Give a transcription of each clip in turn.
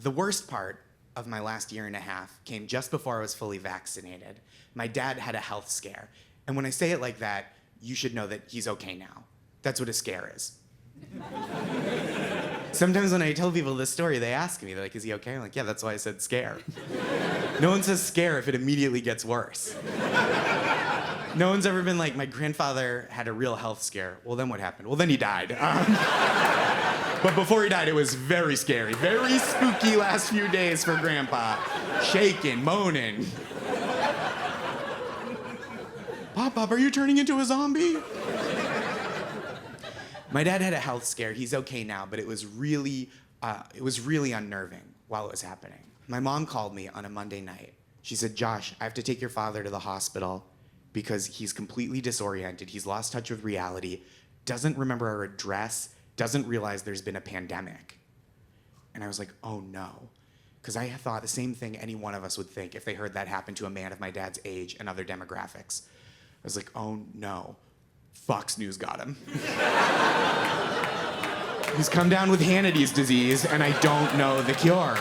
The worst part of my last year and a half came just before I was fully vaccinated. My dad had a health scare. And when I say it like that, you should know that he's okay now. That's what a scare is. Sometimes when I tell people this story, they ask me, they're like, is he okay? I'm like, yeah, that's why I said scare. No one says scare if it immediately gets worse. No one's ever been like, my grandfather had a real health scare. Well, then what happened? Well, then he died. But before he died, it was very scary. Very spooky last few days for Grandpa. Shaking, moaning. Pop, are you turning into a zombie? My dad had a health scare. He's okay now, but it was really unnerving while it was happening. My mom called me on a Monday night. She said, Josh, I have to take your father to the hospital because he's completely disoriented. He's lost touch with reality, doesn't remember our address, doesn't realize there's been a pandemic. And I was like, oh no. Because I thought the same thing any one of us would think if they heard that happen to a man of my dad's age and other demographics. I was like, oh no, Fox News got him. He's come down with Hannity's disease and I don't know the cure.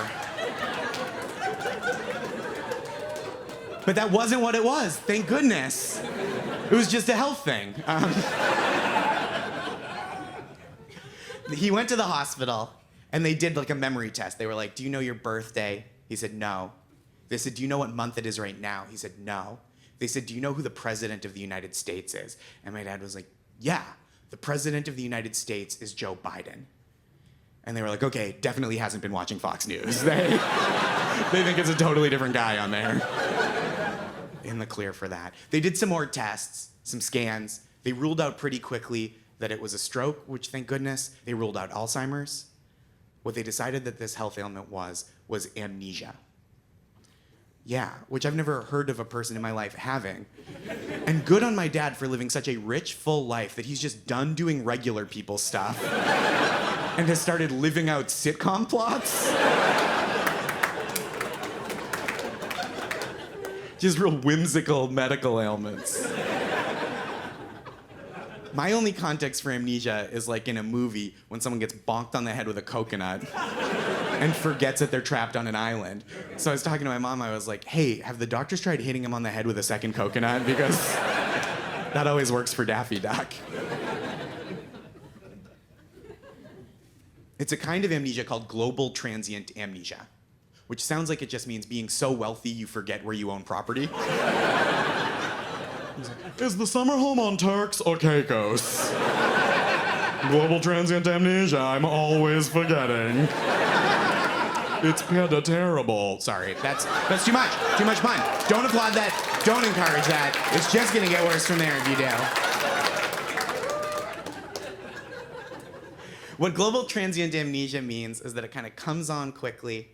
But that wasn't what it was, thank goodness. It was just a health thing. He went to the hospital and they did like a memory test. They were like, do you know your birthday? He said, no. They said, do you know what month it is right now? He said, no. They said, do you know who the president of the United States is? And my dad was like, yeah, the president of the United States is Joe Biden. And they were like, okay, definitely hasn't been watching Fox News. They think it's a totally different guy on there. In the clear for that. They did some more tests, some scans. They ruled out pretty quickly that it was a stroke, which thank goodness. They ruled out Alzheimer's. What they decided that this health ailment was amnesia. Yeah, which I've never heard of a person in my life having. And good on my dad for living such a rich, full life that he's just done doing regular people stuff and has started living out sitcom plots. Just real whimsical medical ailments. My only context for amnesia is like in a movie when someone gets bonked on the head with a coconut and forgets that they're trapped on an island. So I was talking to my mom, I was like, hey, have the doctors tried hitting him on the head with a second coconut? Because that always works for Daffy Duck. It's a kind of amnesia called global transient amnesia, which sounds like it just means being so wealthy you forget where you own property. Is the summer home on Turks or Caicos? Global transient amnesia, I'm always forgetting. It's kinda terrible. Sorry, that's too much. Too much fun. Don't applaud that. Don't encourage that. It's just gonna get worse from there if you do. What global transient amnesia means is that it kind of comes on quickly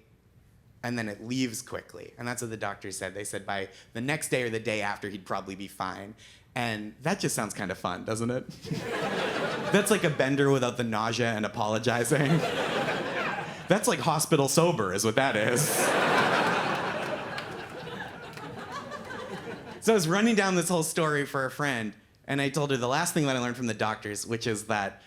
and then it leaves quickly. And that's what the doctors said. They said by the next day or the day after, he'd probably be fine. And that just sounds kind of fun, doesn't it? That's like a bender without the nausea and apologizing. That's like hospital sober is what that is. So I was running down this whole story for a friend, and I told her the last thing that I learned from the doctors, which is that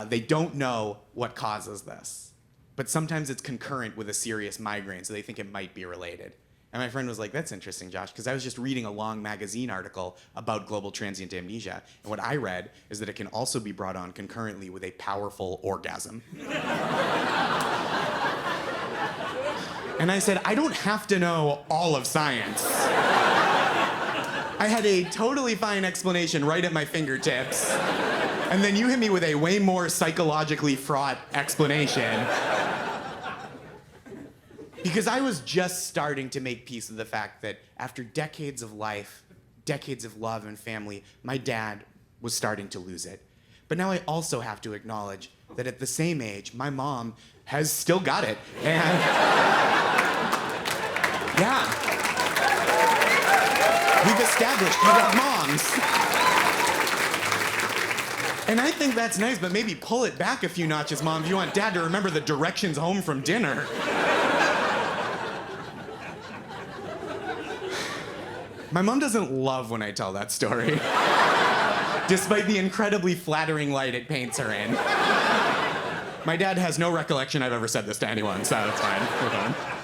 they don't know what causes this. But sometimes it's concurrent with a serious migraine, so they think it might be related. And my friend was like, that's interesting, Josh, because I was just reading a long magazine article about global transient amnesia, and what I read is that it can also be brought on concurrently with a powerful orgasm. And I said, I don't have to know all of science. I had a totally fine explanation right at my fingertips, and then you hit me with a way more psychologically fraught explanation. Because I was just starting to make peace with the fact that after decades of life, decades of love and family, my dad was starting to lose it. But now I also have to acknowledge that at the same age, my mom has still got it. And yeah. We've established we got moms. And I think that's nice, but maybe pull it back a few notches, Mom, if you want Dad to remember the directions home from dinner. My mom doesn't love when I tell that story, despite the incredibly flattering light it paints her in. My dad has no recollection I've ever said this to anyone, so it's fine. We're fine.